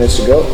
minutes to go.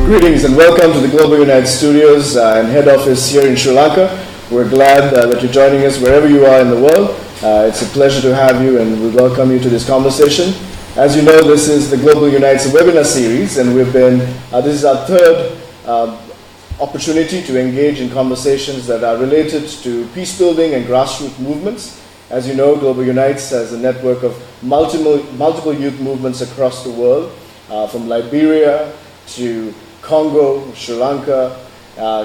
Greetings and welcome to the Global Unite Studios and head office here in Sri Lanka. We're glad that you're joining us wherever you are in the world. It's a pleasure to have you and we welcome you to this conversation. As you know, this is the Global Unite's webinar series and this is our third opportunity to engage in conversations that are related to peace building and grassroots movements. As you know, Global Unites has a network of multiple youth movements across the world, from Liberia to Congo, Sri Lanka,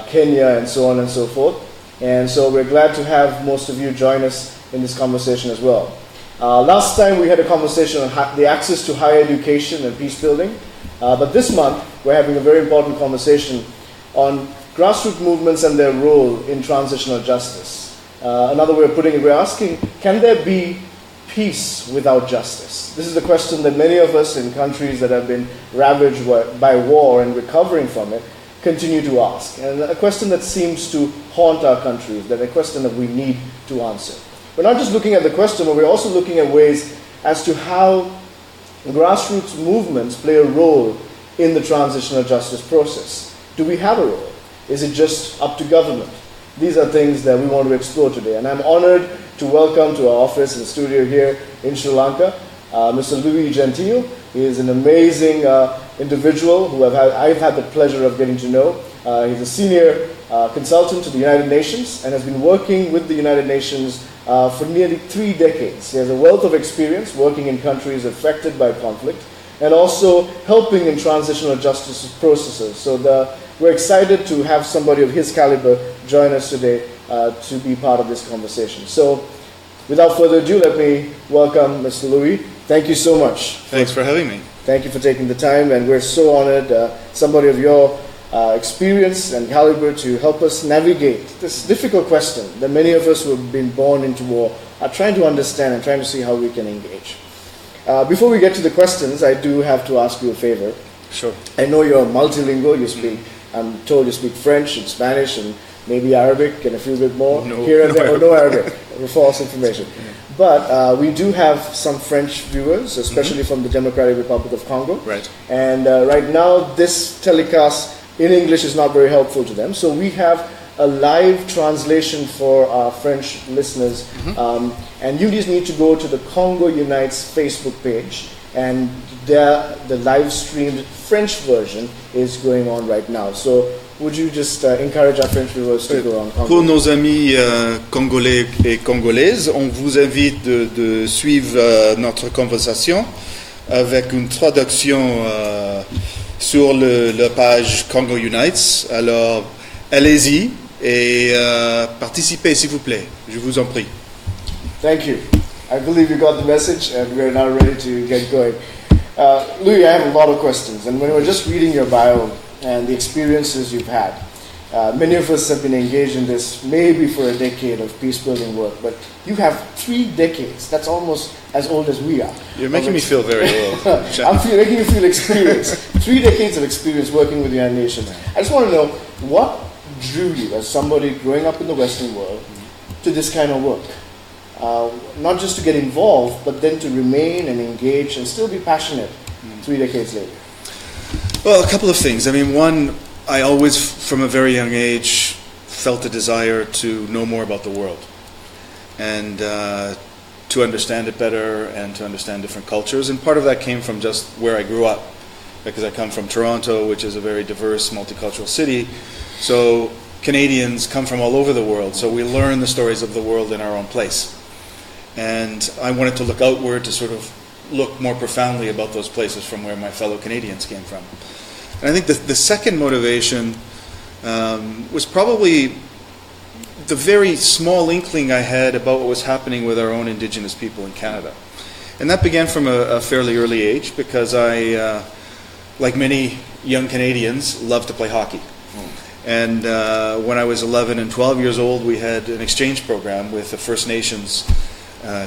Kenya, and so on and so forth. And so we're glad to have most of you join us in this conversation as well. Last time we had a conversation on the access to higher education and peace building, but this month we're having a very important conversation on grassroots movements and their role in transitional justice. Another way of putting it, we're asking, can there be peace without justice? This is the question that many of us in countries that have been ravaged by war and recovering from it continue to ask. And a question that seems to haunt our countries, that a question that we need to answer. We're not just looking at the question, but we're also looking at ways as to how grassroots movements play a role in the transitional justice process. Do we have a role? Is it just up to government? These are things that we want to explore today. And I'm honored to welcome to our office and studio here in Sri Lanka, Mr. Gentile. He is an amazing individual who I've had the pleasure of getting to know. He's a senior consultant to the United Nations and has been working with the United Nations for nearly 3 decades. He has a wealth of experience working in countries affected by conflict and also helping in transitional justice processes. So we're excited to have somebody of his caliber join us today to be part of this conversation. So without further ado, let me welcome Mr. Louis. Thank you so much. Thanks for having me. Thank you for taking the time, and we're so honored, somebody of your experience and caliber to help us navigate this difficult question that many of us who have been born into war are trying to understand and trying to see how we can engage. Before we get to the questions, I do have to ask you a favor. Sure. I know you're multilingual. I'm told you speak French and Spanish and maybe Arabic and a few bit more here and there. No Arabic. False information. But we do have some French viewers, especially from the Democratic Republic of Congo. Right. And right now, this telecast in English is not very helpful to them. So we have a live translation for our French listeners. And you just need to go to the Congo Unites Facebook page. And there, the live streamed French version is going on right now. So would you just encourage our French viewers to go on Congo? Pour nos amis congolais et congolaises, on vous invite de suivre notre conversation avec une traduction sur la page Congo Unites. Alors, allez-y et participez s'il vous plaît. Je vous en prie. Thank you. I believe you got the message, and we're now ready to get going. Louis, I have a lot of questions, and when we're just reading your bio and the experiences you've had, many of us have been engaged in this maybe for a decade of peace-building work, but you have 3 decades. That's almost as old as we are. You're making me feel very old. Making you feel experienced. 3 decades of experience working with the United Nations. I just want to know, what drew you as somebody growing up in the Western world to this kind of work? Not just to get involved, but then to remain and engage and still be passionate 3 decades later. Well, a couple of things. I mean, one, I always, from a very young age, felt a desire to know more about the world and to understand it better and to understand different cultures. And part of that came from just where I grew up, because I come from Toronto, which is a very diverse, multicultural city. So Canadians come from all over the world, so we learn the stories of the world in our own place. And I wanted to look outward to sort of look more profoundly about those places from where my fellow Canadians came from. And I think the second motivation was probably the very small inkling I had about what was happening with our own Indigenous people in Canada. And that began from a fairly early age, because I, like many young Canadians, loved to play hockey. And when I was 11 and 12 years old, we had an exchange program with the First Nations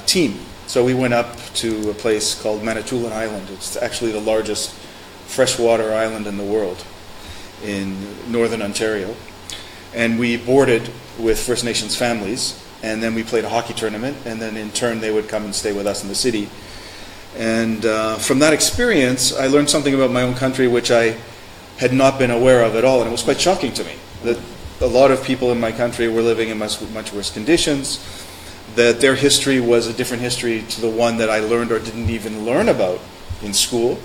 team. So we went up to a place called Manitoulin Island. It's actually the largest freshwater island in the world in northern Ontario. And we boarded with First Nations families, and then we played a hockey tournament, and then in turn they would come and stay with us in the city. And from that experience, I learned something about my own country which I had not been aware of at all, and it was quite shocking to me that a lot of people in my country were living in much worse conditions, that their history was a different history to the one that I learned or didn't even learn about in school,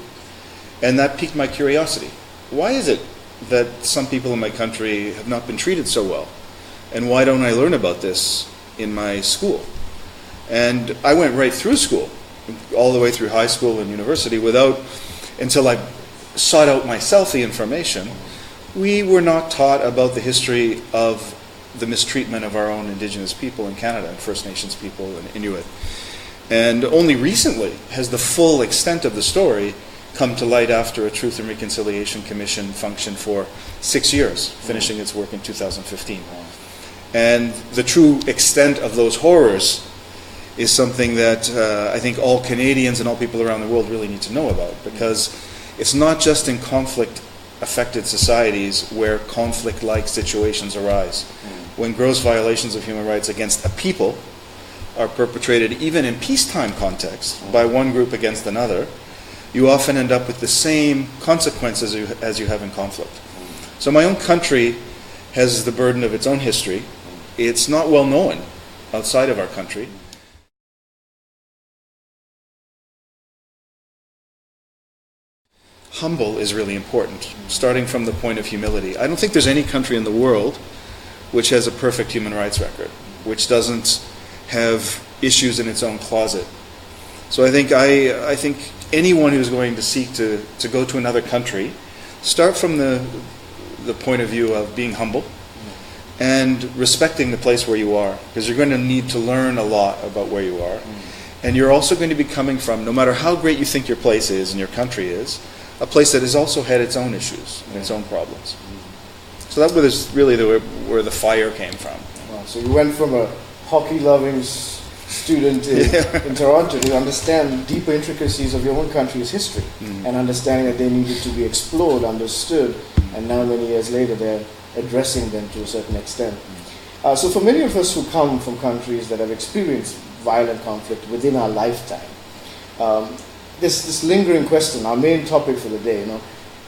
and that piqued my curiosity. Why is it that some people in my country have not been treated so well, and why don't I learn about this in my school? And I went right through school, all the way through high school and university, until I sought out myself the information. We were not taught about the history of the mistreatment of our own Indigenous people in Canada, and First Nations people and Inuit. And only recently has the full extent of the story come to light after a Truth and Reconciliation Commission functioned for 6 years, finishing its work in 2015. And the true extent of those horrors is something that I think all Canadians and all people around the world really need to know about, because it's not just in conflict-affected societies where conflict-like situations arise. When gross violations of human rights against a people are perpetrated, even in peacetime context, by one group against another, you often end up with the same consequences as you have in conflict. So my own country has the burden of its own history. It's not well known outside of our country. Humble is really important, starting from the point of humility. I don't think there's any country in the world which has a perfect human rights record, which doesn't have issues in its own closet. So I think anyone who's going to seek to go to another country, start from the point of view of being humble and respecting the place where you are, because you're going to need to learn a lot about where you are. And you're also going to be coming from, no matter how great you think your place is and your country is, a place that has also had its own issues and its own problems. So that was really where the fire came from. Wow. So you went from a hockey-loving student in Toronto to understand deeper intricacies of your own country's history and understanding that they needed to be explored, understood, and now many years later they're addressing them to a certain extent. So for many of us who come from countries that have experienced violent conflict within our lifetime, this lingering question, our main topic for the day,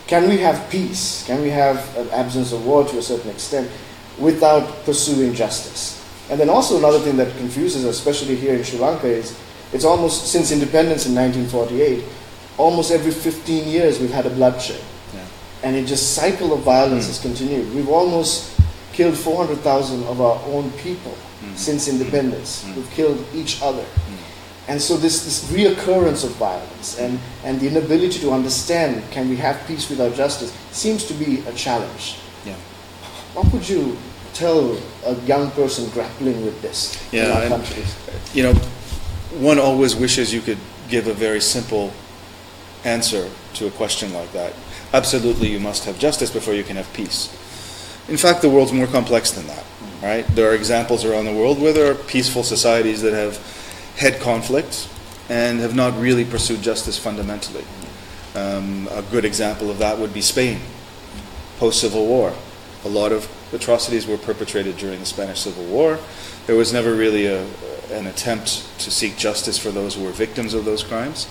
can we have peace? Can we have an absence of war to a certain extent without pursuing justice? And then also another thing that confuses us, especially here in Sri Lanka, is it's almost, since independence in 1948, almost every 15 years we've had a bloodshed. Yeah. And it just cycle of violence has continued. We've almost killed 400,000 of our own people since independence. We've killed each other. And so this reoccurrence of violence and the inability to understand, can we have peace without justice, seems to be a challenge. Yeah. What would you tell a young person grappling with this in our countries? You know, one always wishes you could give a very simple answer to a question like that. Absolutely, you must have justice before you can have peace. In fact, the world's more complex than that, right? There are examples around the world where there are peaceful societies that have had conflict and have not really pursued justice fundamentally. A good example of that would be Spain, post-Civil War. A lot of atrocities were perpetrated during the Spanish Civil War. There was never really an attempt to seek justice for those who were victims of those crimes.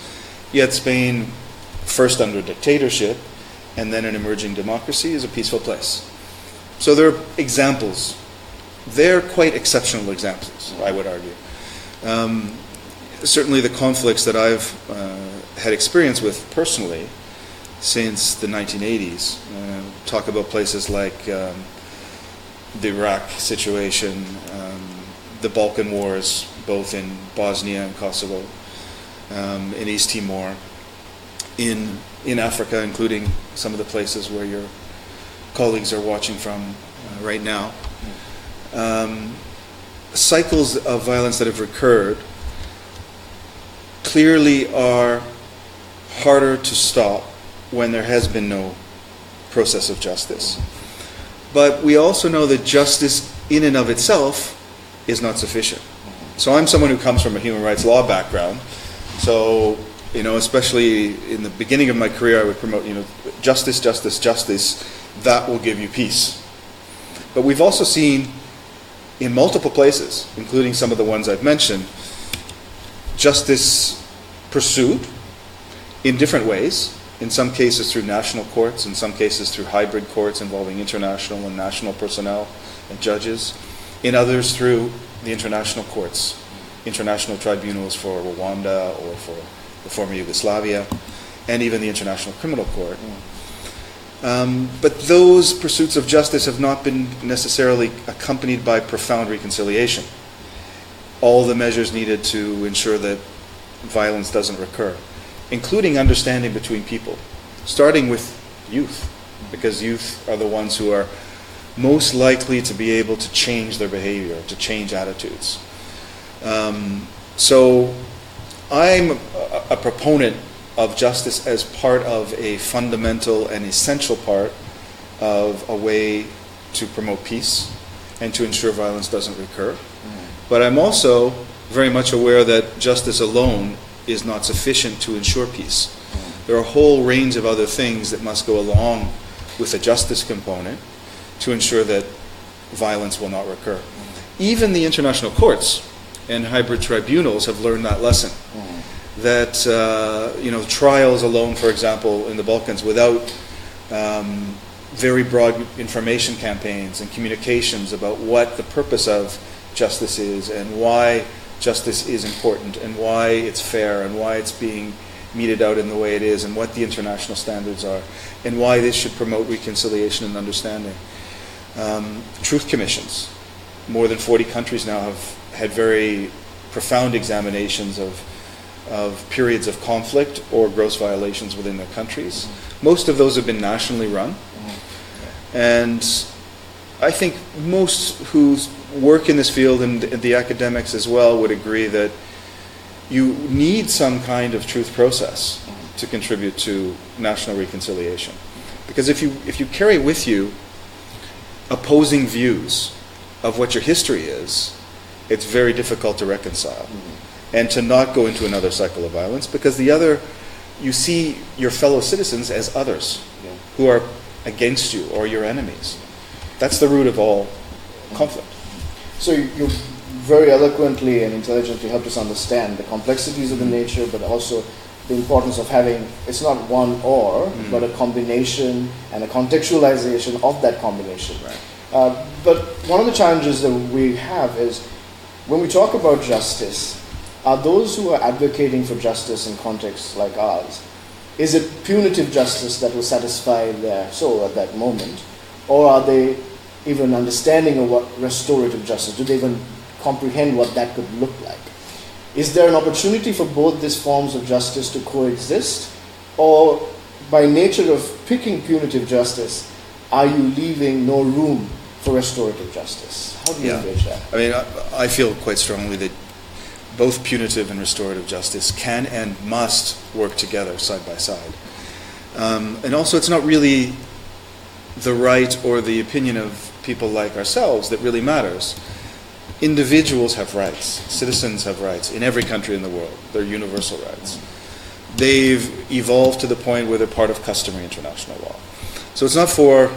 Yet Spain, first under dictatorship and then an emerging democracy, is a peaceful place. So there are examples. They're quite exceptional examples, I would argue. Certainly the conflicts that I've had experience with personally since the 1980s, talk about places like the Iraq situation, the Balkan Wars, both in Bosnia and Kosovo, in East Timor, in Africa, including some of the places where your colleagues are watching from right now. Cycles of violence that have recurred clearly are harder to stop when there has been no process of justice. But we also know that justice in and of itself is not sufficient. So I'm someone who comes from a human rights law background. So, especially in the beginning of my career, I would promote, justice, justice, justice. That will give you peace. But we've also seen in multiple places, including some of the ones I've mentioned, justice pursued in different ways, in some cases through national courts, in some cases through hybrid courts involving international and national personnel and judges, in others through the international courts, international tribunals for Rwanda or for the former Yugoslavia, and even the International Criminal Court. But those pursuits of justice have not been necessarily accompanied by profound reconciliation. All the measures needed to ensure that violence doesn't recur, including understanding between people, starting with youth, because youth are the ones who are most likely to be able to change their behavior, to change attitudes. So I'm a proponent of justice as part of a fundamental and essential part of a way to promote peace and to ensure violence doesn't recur. But I'm also very much aware that justice alone is not sufficient to ensure peace. There are a whole range of other things that must go along with the justice component to ensure that violence will not recur. Even the international courts and hybrid tribunals have learned that lesson. That trials alone, for example, in the Balkans, without very broad information campaigns and communications about what the purpose of justice is and why justice is important and why it's fair and why it's being meted out in the way it is and what the international standards are and why this should promote reconciliation and understanding. Truth commissions. More than 40 countries now have had very profound examinations of periods of conflict or gross violations within their countries. Most of those have been nationally run. And I think most who work in this field and the academics as well would agree that you need some kind of truth process to contribute to national reconciliation. Because if you carry with you opposing views of what your history is, it's very difficult to reconcile. And to not go into another cycle of violence, because you see your fellow citizens as others who are against you or your enemies. That's the root of all conflict. So you very eloquently and intelligently helped us understand the complexities of the nature, but also the importance of having, it's not one or, but a combination and a contextualization of that combination. Right. But one of the challenges that we have is, when we talk about justice, are those who are advocating for justice in contexts like ours, is it punitive justice that will satisfy their soul at that moment? Or are they even understanding of what restorative justice, do they even comprehend what that could look like? Is there an opportunity for both these forms of justice to coexist? Or by nature of picking punitive justice, are you leaving no room for restorative justice? How do you Yeah. engage that? I mean, I feel quite strongly that both punitive and restorative justice can and must work together side by side. And also, it's not really the right or the opinion of people like ourselves that really matters. Individuals have rights. Citizens have rights in every country in the world. They're universal rights. They've evolved to the point where they're part of customary international law. So it's not for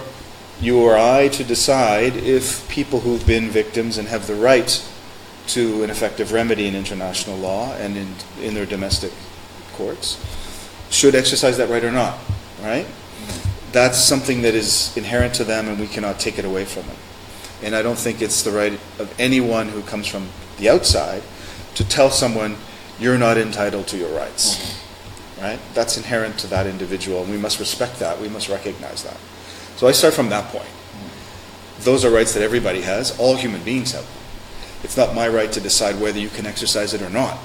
you or I to decide if people who've been victims and have the right to an effective remedy in international law and in their domestic courts should exercise that right or not, right? That's something that is inherent to them and we cannot take it away from them. And I don't think it's the right of anyone who comes from the outside to tell someone you're not entitled to your rights, right? That's inherent to that individual and we must respect that, we must recognize that. So I start from that point. Those are rights that everybody has, all human beings have. It's not my right to decide whether you can exercise it or not.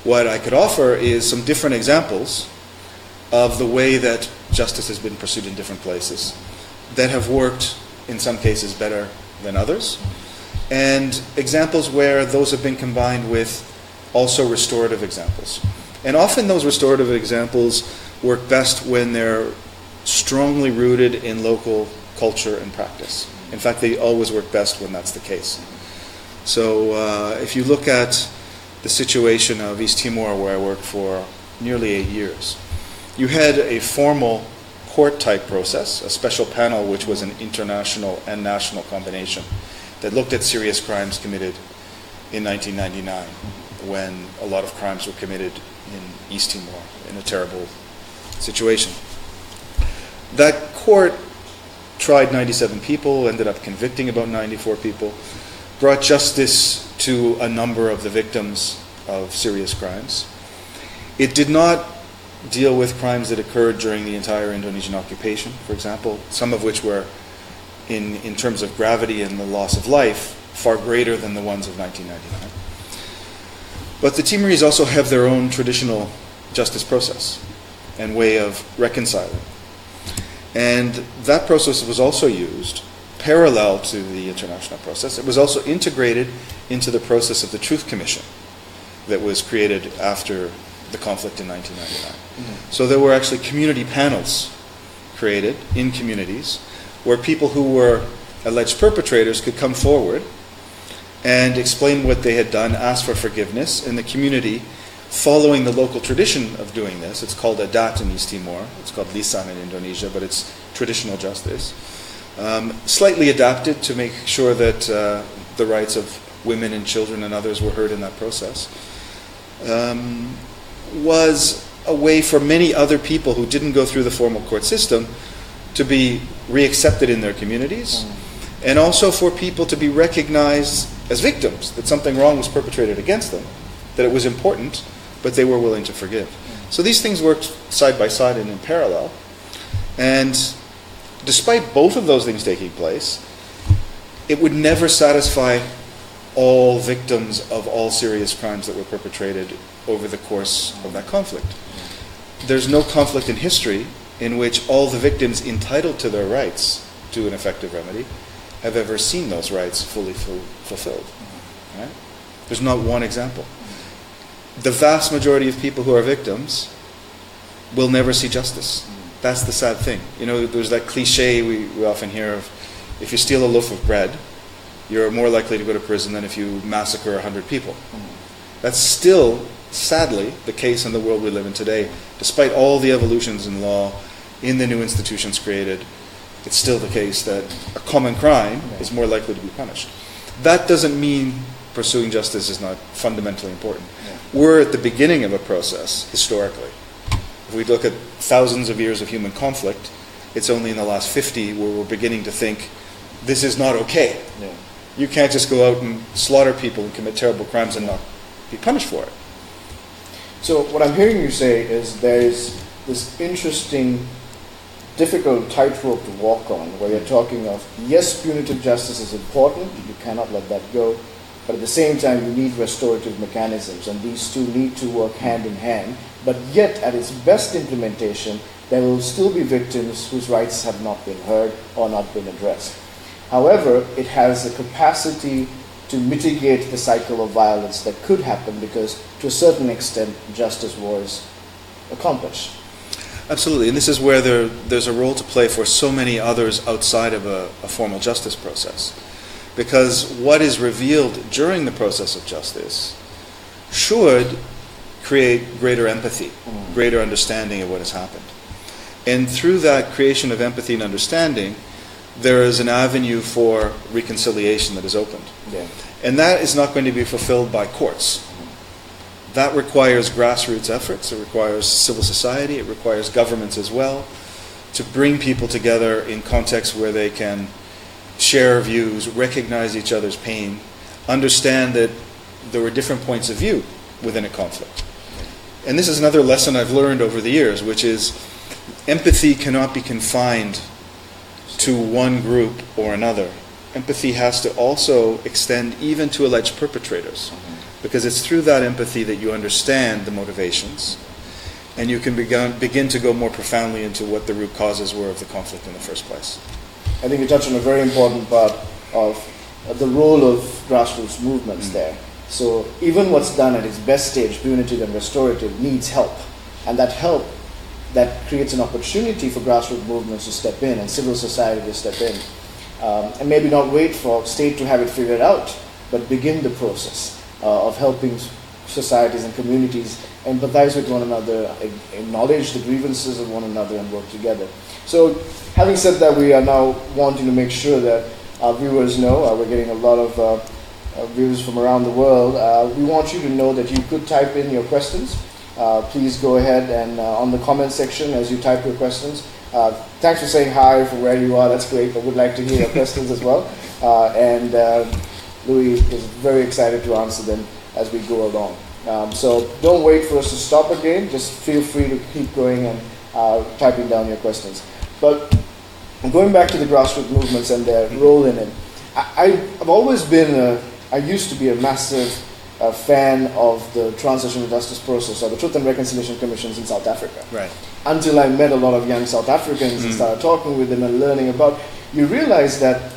What I could offer is some different examples of the way that justice has been pursued in different places that have worked in some cases better than others, and examples where those have been combined with also restorative examples. And often those restorative examples work best when they're strongly rooted in local culture and practice. In fact, they always work best when that's the case. So if you look at the situation of East Timor, where I worked for nearly 8 years, you had a formal court-type process, a special panel which was an international and national combination that looked at serious crimes committed in 1999 when a lot of crimes were committed in East Timor in a terrible situation. That court tried 97 people, ended up convicting about 94 people, brought justice to a number of the victims of serious crimes. It did not deal with crimes that occurred during the entire Indonesian occupation, for example, some of which were, in terms of gravity and the loss of life, far greater than the ones of 1999. But the Timorese also have their own traditional justice process and way of reconciling. And that process was also used parallel to the international process. It was also integrated into the process of the Truth Commission that was created after the conflict in 1999. So there were actually community panels created in communities where people who were alleged perpetrators could come forward and explain what they had done, ask for forgiveness, and the community, following the local tradition of doing this, it's called adat in East Timor, it's called lisan in Indonesia, but it's traditional justice, slightly adapted to make sure that the rights of women and children and others were heard in that process, was a way for many other people who didn't go through the formal court system to be reaccepted in their communities, and also for people to be recognized as victims, that something wrong was perpetrated against them, that it was important, but they were willing to forgive. So these things worked side by side and in parallel. And despite both of those things taking place, it would never satisfy all victims of all serious crimes that were perpetrated over the course of that conflict. There's no conflict in history in which all the victims entitled to their rights to an effective remedy have ever seen those rights fully fulfilled. Right? There's not one example. The vast majority of people who are victims will never see justice. That's the sad thing. You know, there's that cliche we often hear of, if you steal a loaf of bread, you're more likely to go to prison than if you massacre 100 people. That's still, sadly, the case in the world we live in today. Despite all the evolutions in law, in the new institutions created, it's still the case that a common crime is more likely to be punished. That doesn't mean pursuing justice is not fundamentally important. We're at the beginning of a process, historically. If we look at thousands of years of human conflict, it's only in the last 50 where we're beginning to think, this is not okay. Yeah. You can't just go out and slaughter people and commit terrible crimes and not be punished for it. So what I'm hearing you say is there is this interesting, difficult tightrope to walk on, where you're talking of, yes, punitive justice is important, you cannot let that go, but at the same time you need restorative mechanisms, and these two need to work hand in hand, but yet at its best implementation, there will still be victims whose rights have not been heard or not been addressed. However, it has the capacity to mitigate the cycle of violence that could happen because, to a certain extent, justice was accomplished. Absolutely, and this is where there's a role to play for so many others outside of a formal justice process. Because what is revealed during the process of justice should create greater empathy, greater understanding of what has happened. And through that creation of empathy and understanding, there is an avenue for reconciliation that is opened. Yeah. And that is not going to be fulfilled by courts. That requires grassroots efforts, it requires civil society, it requires governments as well, to bring people together in contexts where they can share views, recognize each other's pain, understand that there were different points of view within a conflict. And this is another lesson I've learned over the years, which is empathy cannot be confined to one group or another. Empathy has to also extend even to alleged perpetrators, because it's through that empathy that you understand the motivations and you can begin to go more profoundly into what the root causes were of the conflict in the first place. I think you touched on a very important part of the role of grassroots movements there. So even what's done at its best stage, punitive and restorative, needs help. And that help, that creates an opportunity for grassroots movements to step in and civil society to step in. And maybe not wait for state to have it figured out, but begin the process of helping societies and communities empathize with one another, acknowledge the grievances of one another, and work together. So, having said that, we are now wanting to make sure that our viewers know, we're getting a lot of viewers from around the world. We want you to know that you could type in your questions. Please go ahead and on the comment section as you type your questions. Thanks for saying hi from where you are, that's great. I would like to hear your questions as well. And Louis is very excited to answer them as we go along. So don't wait for us to stop again, just feel free to keep going and typing down your questions. But going back to the grassroots movements and their role in it, I've always been, I used to be a massive fan of the transitional justice process or the Truth and Reconciliation Commissions in South Africa. Right. Until I met a lot of young South Africans and started talking with them and learning about, you realize that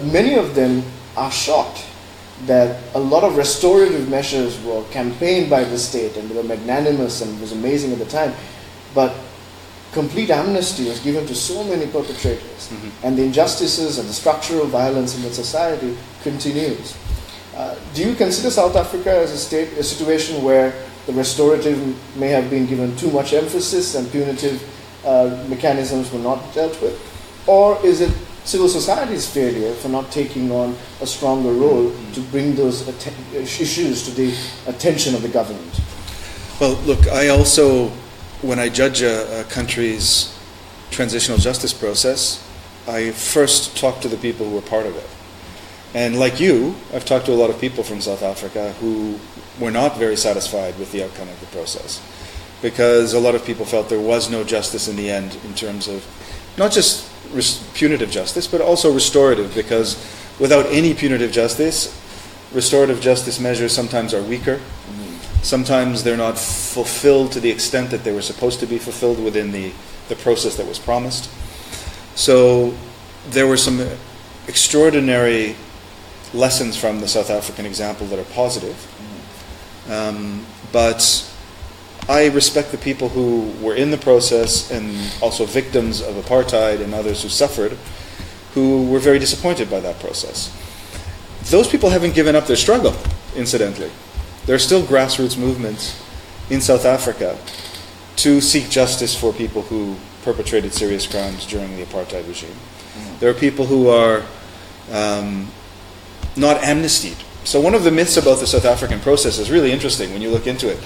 many of them are shocked that a lot of restorative measures were campaigned by the state and they were magnanimous and it was amazing at the time, but complete amnesty was given to so many perpetrators, and the injustices and the structural violence in the society continues. Do you consider South Africa as a situation where the restorative may have been given too much emphasis and punitive mechanisms were not dealt with? Or is it civil society's failure for not taking on a stronger role to bring those issues to the attention of the government? Well, look, I also, when I judge a country's transitional justice process, I first talk to the people who are part of it. And like you, I've talked to a lot of people from South Africa who were not very satisfied with the outcome of the process, because a lot of people felt there was no justice in the end in terms of not just punitive justice, but also restorative, because without any punitive justice, restorative justice measures sometimes are weaker. Sometimes they're not fulfilled to the extent that they were supposed to be fulfilled within the process that was promised. So there were some extraordinary lessons from the South African example that are positive. But I respect the people who were in the process and also victims of apartheid and others who suffered, who were very disappointed by that process. Those people haven't given up their struggle, incidentally. There are still grassroots movements in South Africa to seek justice for people who perpetrated serious crimes during the apartheid regime. There are people who are not amnestied. So one of the myths about the South African process is really interesting when you look into it.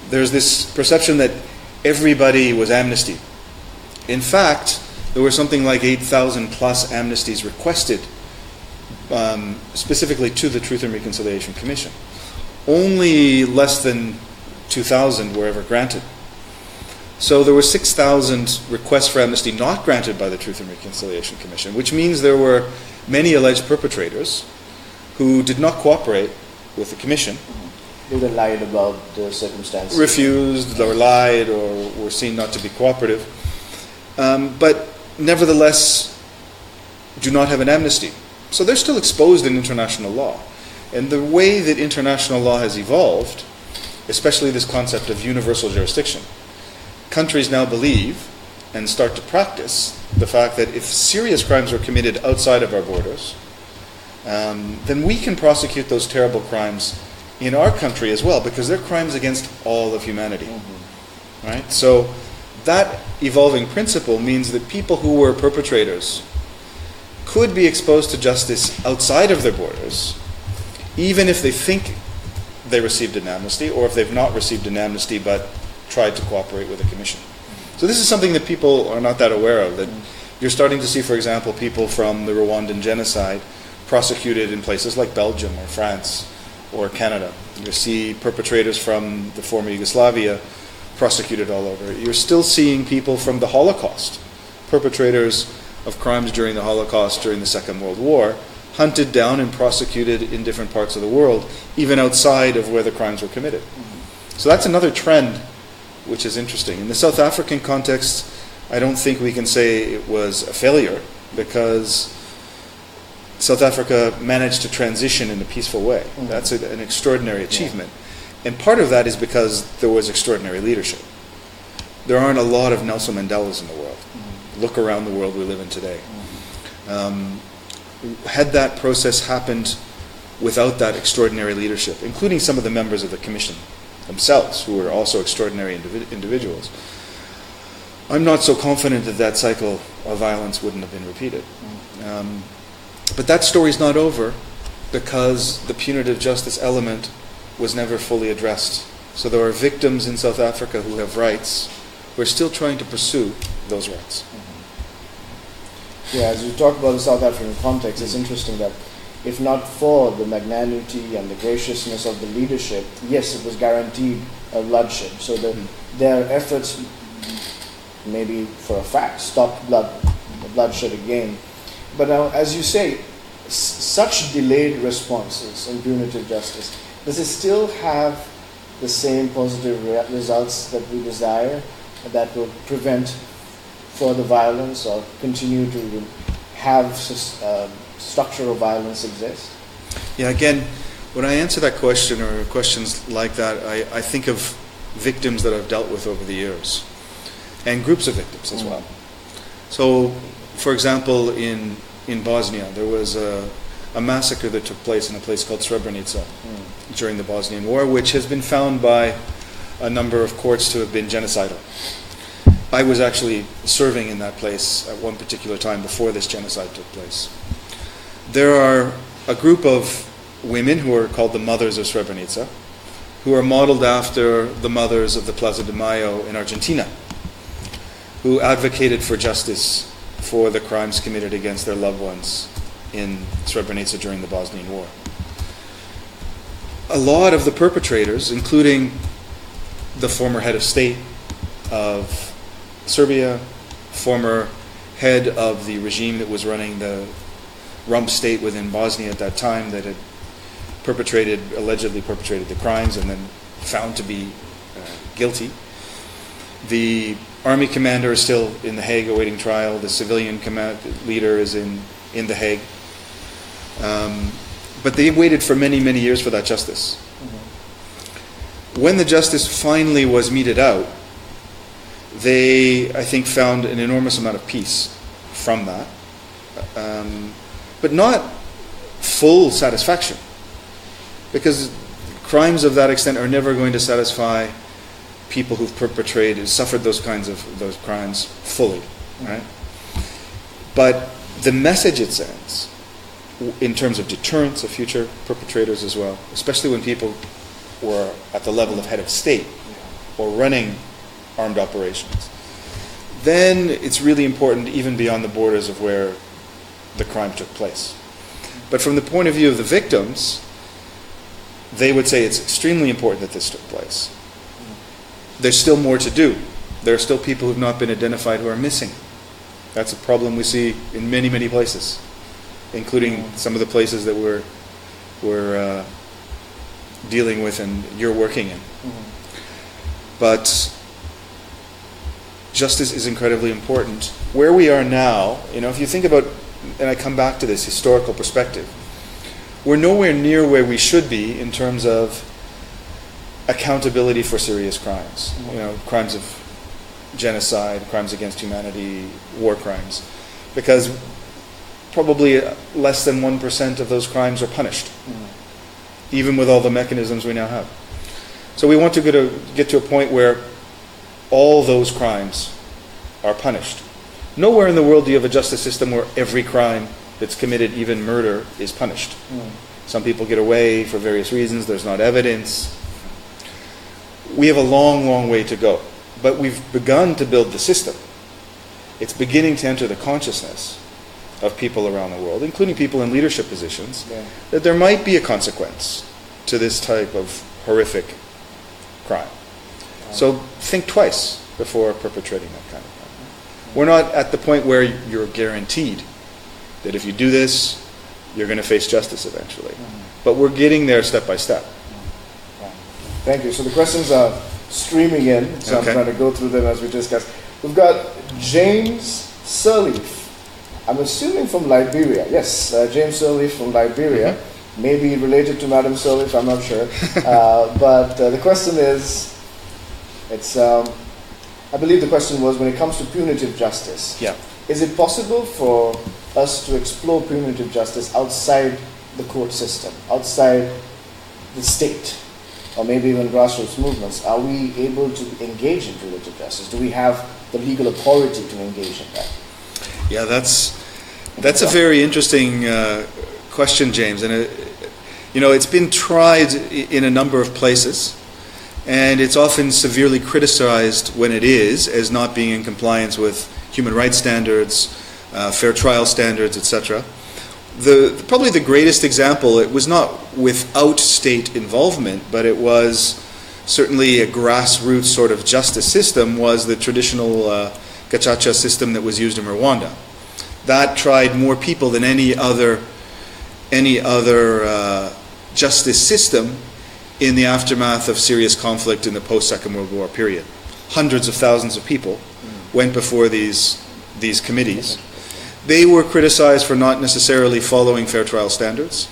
There's this perception that everybody was amnestied. In fact, there were something like 8,000 plus amnesties requested specifically to the Truth and Reconciliation Commission. Only less than 2,000 were ever granted. So there were 6,000 requests for amnesty not granted by the Truth and Reconciliation Commission, which means there were many alleged perpetrators who did not cooperate with the Commission. They either lied about the circumstances. Refused or lied or were seen not to be cooperative. But nevertheless, do not have an amnesty. So they're still exposed in international law. And the way that international law has evolved, especially this concept of universal jurisdiction, countries now believe and start to practice the fact that if serious crimes are committed outside of our borders, then we can prosecute those terrible crimes in our country as well, because they're crimes against all of humanity. Mm-hmm. Right? So that evolving principle means that people who were perpetrators could be exposed to justice outside of their borders, even if they think they received an amnesty, or if they've not received an amnesty but tried to cooperate with the commission. So this is something that people are not that aware of, that you're starting to see, for example, people from the Rwandan genocide prosecuted in places like Belgium or France or Canada. You see perpetrators from the former Yugoslavia prosecuted all over. You're still seeing people from the Holocaust, perpetrators of crimes during the Holocaust, during the Second World War, hunted down and prosecuted in different parts of the world, even outside of where the crimes were committed. So that's another trend which is interesting. In the South African context, I don't think we can say it was a failure, because South Africa managed to transition in a peaceful way. Mm-hmm. That's an extraordinary achievement. Yeah. And part of that is because there was extraordinary leadership. There aren't a lot of Nelson Mandelas in the world. Mm-hmm. Look around the world we live in today. Mm-hmm. Had that process happened without that extraordinary leadership, including some of the members of the commission themselves, who were also extraordinary individuals, I'm not so confident that that cycle of violence wouldn't have been repeated. Mm-hmm. But that story's not over, because the punitive justice element was never fully addressed. So there are victims in South Africa who have rights. We're still trying to pursue those rights. Mm-hmm. Yeah, as you talk about the South African context, it's interesting that if not for the magnanimity and the graciousness of the leadership, yes, it was guaranteed a bloodshed. So that their efforts, maybe for a fact, stopped bloodshed again. But now, as you say, such delayed responses in punitive justice, does it still have the same positive results that we desire, that will prevent further violence or continue to have structural violence exist? Yeah, again, when I answer that question or questions like that, I think of victims that I've dealt with over the years, and groups of victims as well. So, for example, in Bosnia, there was a massacre that took place in a place called Srebrenica during the Bosnian War, which has been found by a number of courts to have been genocidal. I was actually serving in that place at one particular time before this genocide took place. There are a group of women who are called the Mothers of Srebrenica, who are modeled after the mothers of the Plaza de Mayo in Argentina, who advocated for justice for the crimes committed against their loved ones in Srebrenica during the Bosnian War. A lot of the perpetrators, including the former head of state of Serbia, former head of the regime that was running the rump state within Bosnia at that time, that had allegedly perpetrated the crimes and then found to be guilty. The army commander is still in The Hague awaiting trial. The civilian leader is in The Hague. But they waited for many, many years for that justice. Mm-hmm. When the justice finally was meted out, they, I think, found an enormous amount of peace from that. But not full satisfaction. Because crimes of that extent are never going to satisfy people who've suffered those crimes fully, right? But the message it sends, in terms of deterrence of future perpetrators as well, especially when people were at the level of head of state or running armed operations, then it's really important even beyond the borders of where the crime took place. But from the point of view of the victims, they would say it's extremely important that this took place. There's still more to do. There are still people who have not been identified who are missing. That's a problem we see in many, many places, including some of the places that we're dealing with and you're working in. Mm-hmm. But justice is incredibly important. Where we are now, if you think about and I come back to this historical perspective, we're nowhere near where we should be in terms of accountability for serious crimes. Crimes of genocide, crimes against humanity, war crimes, because probably less than 1% of those crimes are punished, even with all the mechanisms we now have. So we want to get to a point where all those crimes are punished. Nowhere in the world do you have a justice system where every crime that's committed, even murder, is punished. Some people get away for various reasons. There's not evidence. We have a long, long way to go. But we've begun to build the system. It's beginning to enter the consciousness of people around the world, including people in leadership positions, that there might be a consequence to this type of horrific crime. So think twice before perpetrating that kind of crime. We're not at the point where you're guaranteed that if you do this, you're going to face justice eventually. But we're getting there step by step. Thank you. So the questions are streaming in, so I'm trying to go through them as we discuss. We've got James Sirleaf. I'm assuming from Liberia. Yes, James Sirleaf from Liberia. Maybe related to Madam Sirleaf, I'm not sure. But the question is, I believe the question was, when it comes to punitive justice, is it possible for us to explore punitive justice outside the court system, outside the state, or maybe even grassroots movements? Are we able to engage in punitive justice? Do we have the legal authority to engage in that? Yeah, that's a very interesting question, James. And it's been tried in a number of places, and it's often severely criticized when it is as not being in compliance with human rights standards, fair trial standards, etc. Probably the greatest example, it was not without state involvement, but it was certainly a grassroots sort of justice system, was the traditional gacaca system that was used in Rwanda. That tried more people than any other justice system in the aftermath of serious conflict in the post-Second World War period. Hundreds of thousands of people went before these committees. They were criticized for not necessarily following fair trial standards.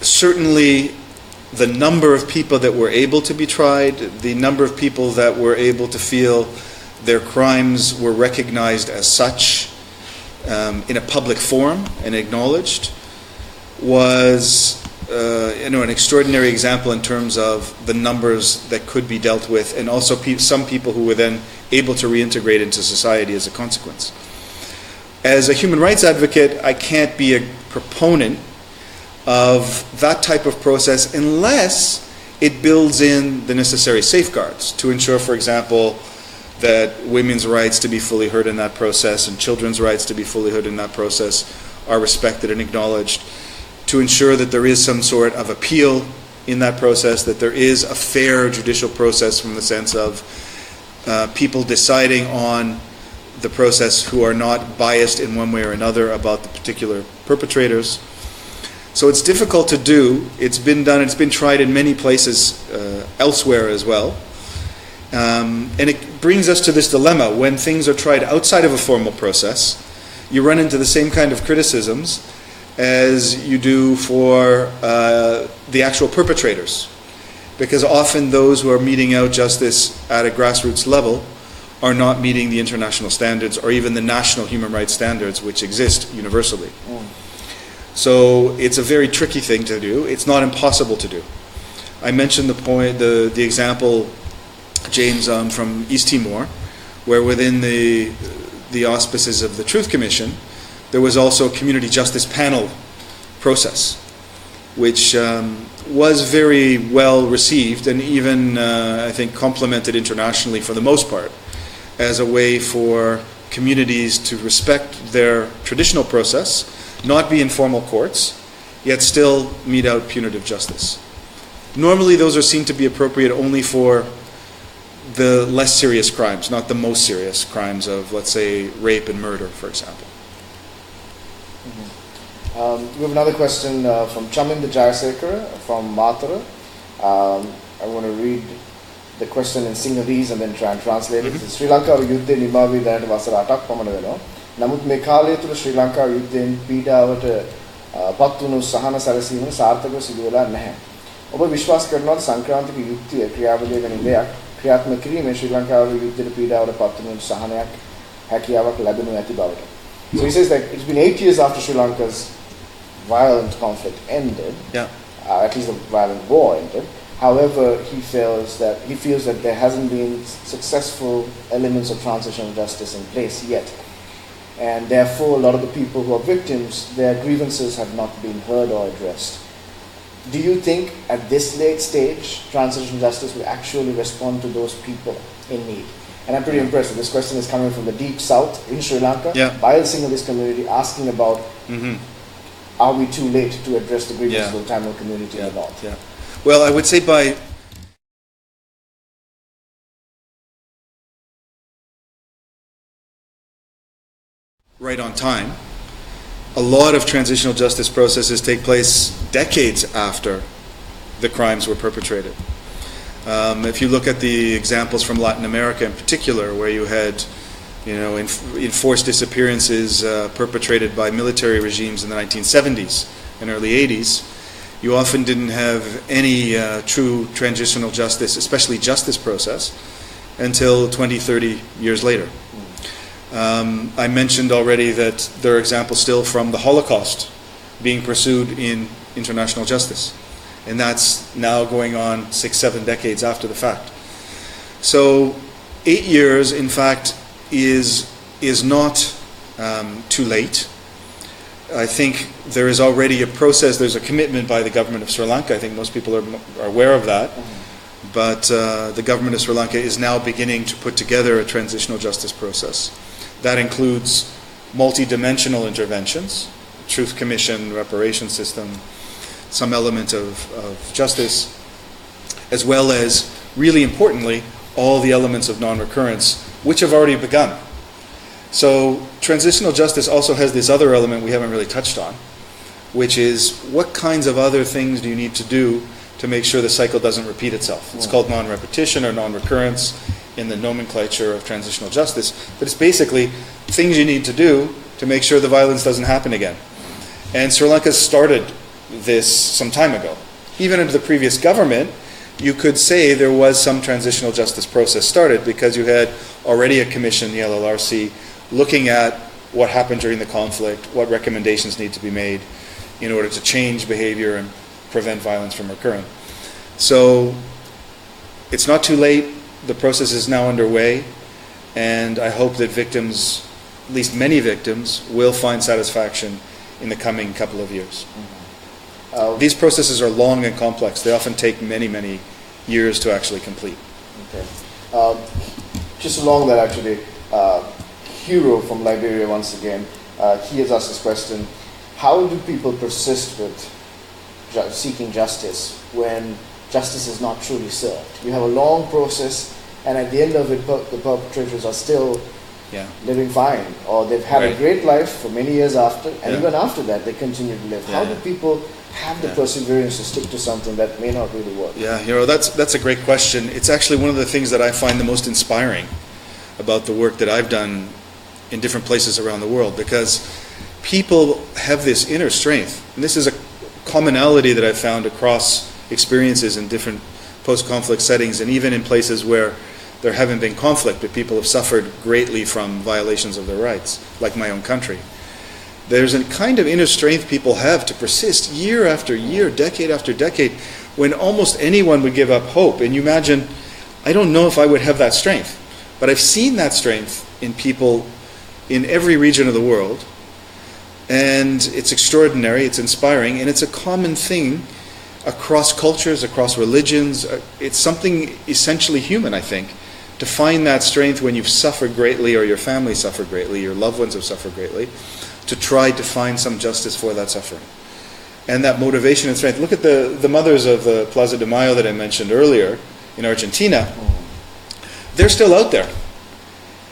Certainly, the number of people that were able to be tried, the number of people that were able to feel their crimes were recognized as such in a public forum and acknowledged, was an extraordinary example in terms of the numbers that could be dealt with, and also some people who were then able to reintegrate into society as a consequence. As a human rights advocate, I can't be a proponent of that type of process unless it builds in the necessary safeguards to ensure, for example, that women's rights to be fully heard in that process and children's rights to be fully heard in that process are respected and acknowledged, to ensure that there is some sort of appeal in that process, that there is a fair judicial process from the sense of people deciding on the process who are not biased in one way or another about the particular perpetrators. So it's difficult to do. It's been done, it's been tried in many places elsewhere as well. And it brings us to this dilemma. When things are tried outside of a formal process, you run into the same kind of criticisms as you do for the actual perpetrators. Because often those who are meting out justice at a grassroots level are not meeting the international standards or even the national human rights standards which exist universally. So it's a very tricky thing to do. It's not impossible to do. I mentioned the example, James, from East Timor, where within the auspices of the Truth Commission, there was also a community justice panel process, which was very well received and even, I think, complimented internationally for the most part as a way for communities to respect their traditional process, not be in formal courts, yet still mete out punitive justice. Normally those are seen to be appropriate only for the less serious crimes, not the most serious crimes of, let's say, rape and murder, for example. We have another question from Chaminda Jayasekara from Matara. I want to read the question in Sinhalese and then try and translate it. Sri Lanka yuddhe nimavi danata wasara atak pamana weno. නමුත් මේ කාලය තුළ ශ්‍රී ලංකාව යුද්ධයෙන් පීඩාවට පත් වුණු සහන සැලසීම සාර්ථකව සිදු වෙලා නැහැ. ඔබ විශ්වාස කරනවාද සංක්‍රාන්තික යුද්ධය ක්‍රියාවලිය ගැන දෙයක් ක්‍රියාත්මක කිරීමේ ශ්‍රී ලංකාවේ යුද්ධයට පීඩාවට පත් වුණු සහනයක් හැකියාවක් ලැබෙනු ඇති බවට. So he says that it's been 8 years after Sri Lanka's violent conflict ended, at least the violent war ended. However, he feels that there hasn't been successful elements of transitional justice in place yet. And therefore, a lot of the people who are victims, their grievances have not been heard or addressed. Do you think at this late stage, transitional justice will actually respond to those people in need? And I'm pretty impressed. This question is coming from the deep south in Sri Lanka, by the Sinhalese community, asking about, are we too late to address the grievances of the Tamil community in the north? Well, I would say by right on time. A lot of transitional justice processes take place decades after the crimes were perpetrated. If you look at the examples from Latin America in particular, where you had, enforced disappearances perpetrated by military regimes in the 1970s and early 80s, you often didn't have any true transitional justice, especially justice process, until 20, 30 years later. I mentioned already that there are examples still from the Holocaust being pursued in international justice. And that's now going on 6-7 decades after the fact. So 8 years, in fact, is not too late. I think there is already a process, there's a commitment by the government of Sri Lanka. I think most people are aware of that. But the government of Sri Lanka is now beginning to put together a transitional justice process. That includes multi-dimensional interventions, truth commission, reparation system, some element of justice, as well as, really importantly, all the elements of non-recurrence, which have already begun. So transitional justice also has this other element we haven't really touched on, which is what kinds of other things do you need to do to make sure the cycle doesn't repeat itself. It's called non-repetition or non-recurrence in the nomenclature of transitional justice, but it's basically things you need to do to make sure the violence doesn't happen again. And Sri Lanka started this some time ago. Even under the previous government, you could say there was some transitional justice process started because you had already a commission, the LLRC, looking at what happened during the conflict, what recommendations need to be made in order to change behavior and prevent violence from occurring. So it's not too late. The process is now underway, and I hope that victims, at least many victims, will find satisfaction in the coming couple of years. These processes are long and complex. They often take many, many years to actually complete. Okay. Just along that, actually, Hero from Liberia once again, he has asked this question: how do people persist with seeking justice when justice is not truly served? You have a long process, and at the end of it, the perpetrators are still living fine, or they've had a great life for many years after, and even after that, they continue to live. How do people have the perseverance to stick to something that may not really work? Yeah, Hero, that's a great question. It's actually one of the things that I find the most inspiring about the work that I've done in different places around the world, because people have this inner strength, and this is a commonality that I've found across experiences in different post-conflict settings, and even in places where there haven't been conflict, but people have suffered greatly from violations of their rights, like my own country. There's a kind of inner strength people have to persist year after year, decade after decade, when almost anyone would give up hope. And you imagine, I don't know if I would have that strength, but I've seen that strength in people in every region of the world, and it's extraordinary, it's inspiring, and it's a common thing across cultures, across religions. It's something essentially human, I think, to find that strength when you've suffered greatly, or your family suffered greatly, your loved ones have suffered greatly, to try to find some justice for that suffering. And that motivation and strength. Look at the mothers of the Plaza de Mayo that I mentioned earlier in Argentina. They're still out there.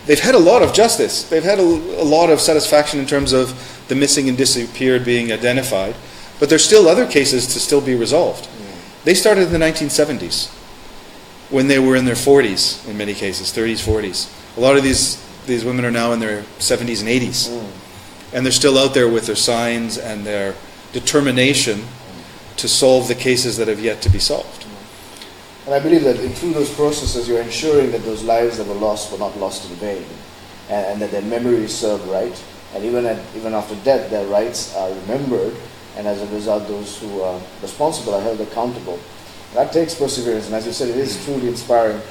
They've had a lot of justice. They've had a lot of satisfaction in terms of the missing and disappeared being identified. But there's still other cases to still be resolved. They started in the 1970s, when they were in their 40s in many cases, 30s, 40s. A lot of these these women are now in their 70s and 80s. And they're still out there with their signs and their determination to solve the cases that have yet to be solved. And I believe that through those processes, you're ensuring that those lives that were lost were not lost in vain, and that their memory is served right. And even after death, their rights are remembered, and as a result, those who are responsible are held accountable. That takes perseverance, and as you said, it is truly inspiring.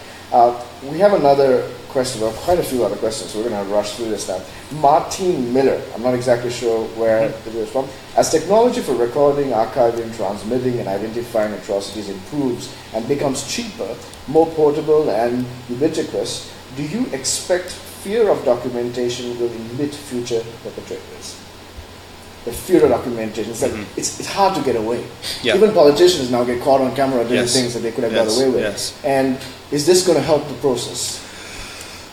We have another question, or quite a few other questions, so we're going to rush through this now. Martine Miller, I'm not exactly sure where it is from. As technology for recording, archiving, transmitting, and identifying atrocities improves and becomes cheaper, more portable, and ubiquitous, do you expect fear of documentation will inhibit future perpetrators? The fear of documentation. It's like it's hard to get away. Yeah. Even politicians now get caught on camera doing Yes. things that they could have got away with. Yes. And is this going to help the process?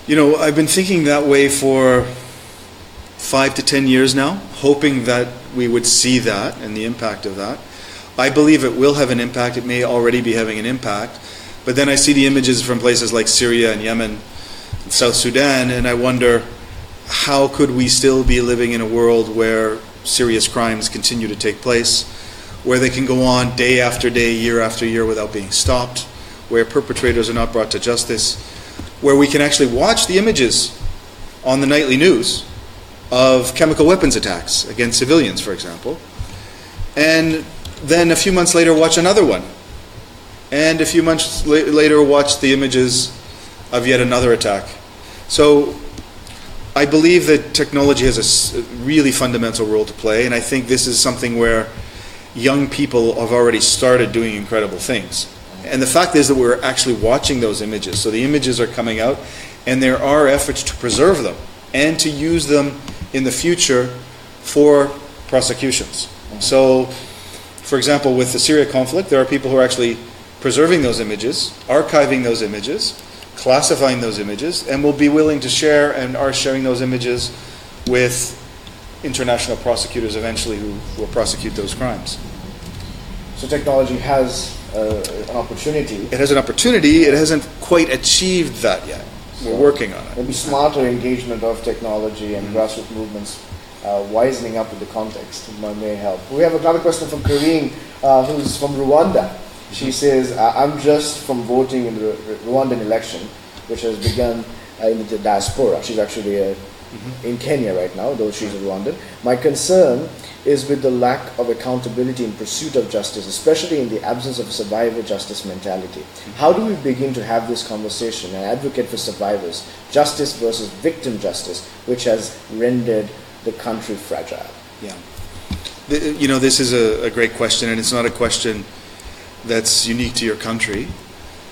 You know, I've been thinking that way for 5 to 10 years now, hoping that we would see that and the impact of that. I believe it will have an impact. It may already be having an impact. But then I see the images from places like Syria and Yemen and South Sudan, and I wonder, how could we still be living in a world where serious crimes continue to take place, where they can go on day after day, year after year without being stopped, where perpetrators are not brought to justice, where we can actually watch the images on the nightly news of chemical weapons attacks against civilians, for example, and then a few months later watch another one, and a few months later watch the images of yet another attack. So I believe that technology has a really fundamental role to play, and I think this is something where young people have already started doing incredible things. And the fact is that we're actually watching those images. So the images are coming out, and there are efforts to preserve them and to use them in the future for prosecutions. So, for example, with the Syria conflict, there are people who are actually preserving those images, archiving those images, classifying those images, and will be willing to share and are sharing those images with international prosecutors eventually who will prosecute those crimes. So technology has an opportunity. It has an opportunity. It hasn't quite achieved that yet. We're working on it. Maybe smarter engagement of technology and grassroots movements, wisening up with the context may help. We have another question from Karine, who's from Rwanda. She says, I'm just from voting in the Rwandan election, which has begun in the diaspora. She's actually in Kenya right now, though she's a Rwandan. My concern is with the lack of accountability in pursuit of justice, especially in the absence of a survivor justice mentality. How do we begin to have this conversation and advocate for survivors, justice versus victim justice, which has rendered the country fragile? Yeah. You know, this is a great question, and it's not a question that's unique to your country.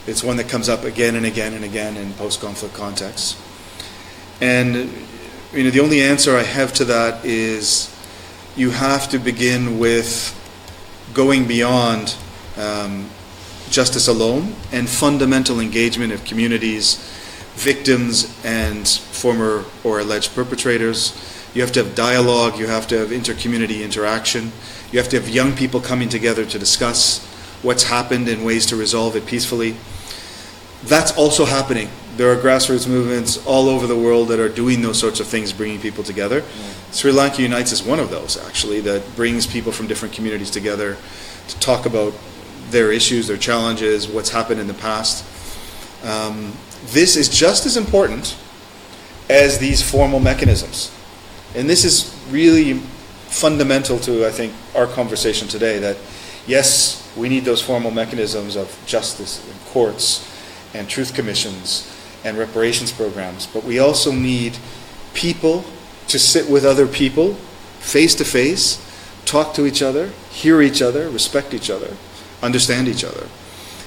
It's one that comes up again and again and again in post-conflict contexts. And you know, the only answer I have to that is you have to begin with going beyond justice alone and fundamental engagement of communities, victims and former or alleged perpetrators. You have to have dialogue, you have to have inter-community interaction, you have to have young people coming together to discuss what's happened and ways to resolve it peacefully. That's also happening. There are grassroots movements all over the world that are doing those sorts of things, bringing people together. Sri Lanka Unites is one of those, actually, that brings people from different communities together to talk about their issues, their challenges, what's happened in the past. This is just as important as these formal mechanisms. And this is really fundamental to, I think, our conversation today, that yes, we need those formal mechanisms of justice and courts and truth commissions and reparations programs, but we also need people to sit with other people face to face, talk to each other, hear each other, respect each other, understand each other.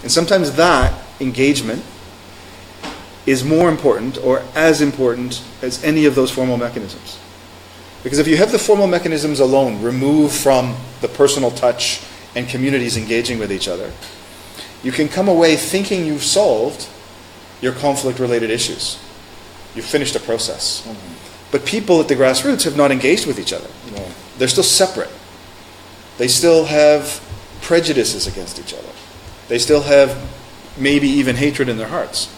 And sometimes that engagement is more important or as important as any of those formal mechanisms. Because if you have the formal mechanisms alone removed from the personal touch and communities engaging with each other, you can come away thinking you've solved your conflict-related issues. You've finished a process. But people at the grassroots have not engaged with each other. No. They're still separate. They still have prejudices against each other. They still have maybe even hatred in their hearts.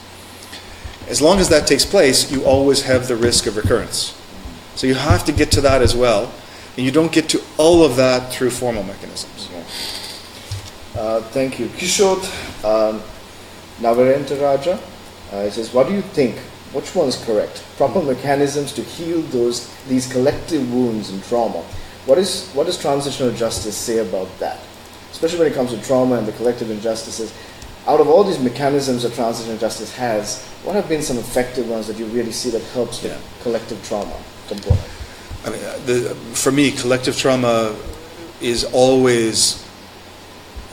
As long as that takes place, you always have the risk of recurrence. So you have to get to that as well, and you don't get to all of that through formal mechanisms. Thank you. Kishore Navarentaraja says, what do you think? Which one is correct? Proper mechanisms to heal these collective wounds and trauma. What does transitional justice say about that? Especially when it comes to trauma and the collective injustices. Out of all these mechanisms that transitional justice has, what have been some effective ones that you really see that helps the collective trauma component? I mean, for me, collective trauma is always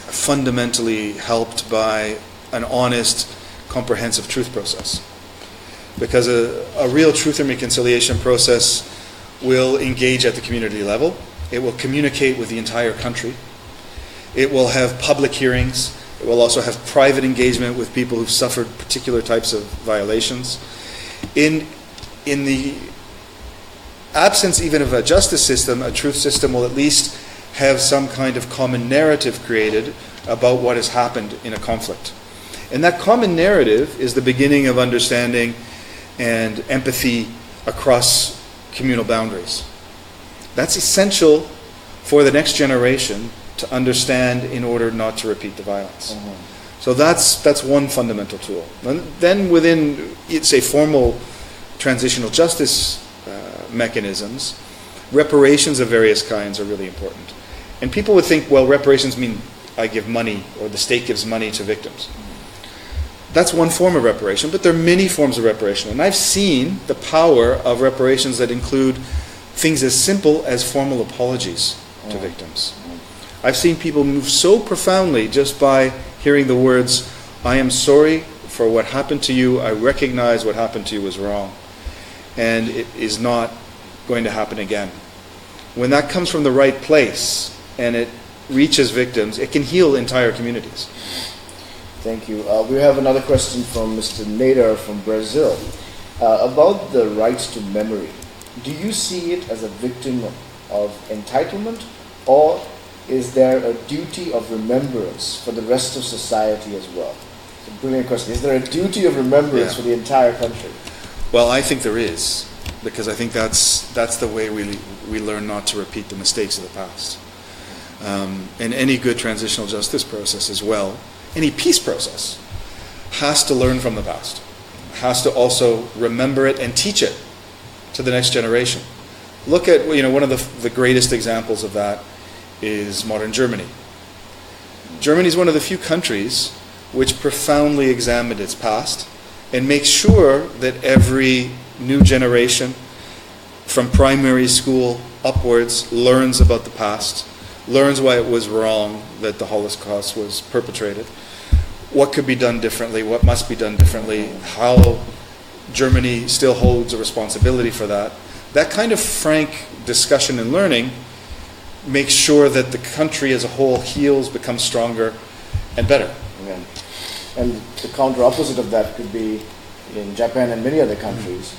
fundamentally helped by an honest, comprehensive truth process. Because a real truth and reconciliation process will engage at the community level. It will communicate with the entire country. It will have public hearings. It will also have private engagement with people who've suffered particular types of violations. In the absence even of a justice system, a truth system will at least have some kind of common narrative created about what has happened in a conflict. And that common narrative is the beginning of understanding and empathy across communal boundaries. That's essential for the next generation to understand in order not to repeat the violence. So that's one fundamental tool. And then within, say, formal transitional justice mechanisms, reparations of various kinds are really important. And people would think, well, reparations mean I give money or the state gives money to victims. That's one form of reparation, but there are many forms of reparation. And I've seen the power of reparations that include things as simple as formal apologies to victims. I've seen people move so profoundly just by hearing the words, I am sorry for what happened to you, I recognize what happened to you was wrong, and it is not going to happen again. When that comes from the right place and it reaches victims, it can heal entire communities. Thank you. We have another question from Mr. Nader from Brazil. About the right to memory, do you see it as a victim of entitlement, or is there a duty of remembrance for the rest of society as well? It's a brilliant question. Is there a duty of remembrance for the entire country? Well, I think there is, because I think that's the way we learn not to repeat the mistakes of the past. And any good transitional justice process as well, any peace process, has to learn from the past, has to also remember it and teach it to the next generation. Look at, one of the greatest examples of that is modern Germany. Germany is one of the few countries which profoundly examined its past and makes sure that every new generation from primary school upwards learns about the past, learns why it was wrong that the Holocaust was perpetrated, what could be done differently, what must be done differently, how Germany still holds a responsibility for that. That kind of frank discussion and learning makes sure that the country as a whole heals, becomes stronger, and better. Yeah. And the counter opposite of that could be in Japan and many other countries.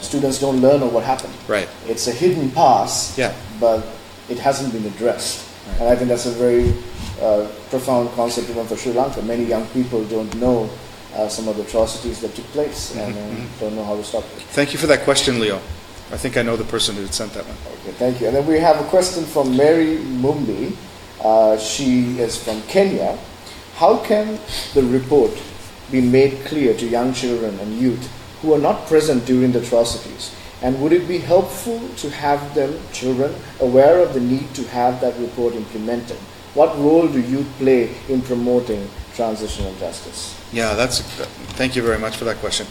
Students don't learn of what happened. Right. It's a hidden past, but it hasn't been addressed. Right. And I think that's a very profound concept even for Sri Lanka. Many young people don't know some of the atrocities that took place and don't know how to stop it. Thank you for that question, Leo. I think I know the person who sent that one. Okay, thank you. And then we have a question from Mary Mumbi. She is from Kenya. How can the report be made clear to young children and youth who are not present during the atrocities? And would it be helpful to have them, children, aware of the need to have that report implemented? What role do youth play in promoting transitional justice? Yeah, thank you very much for that question.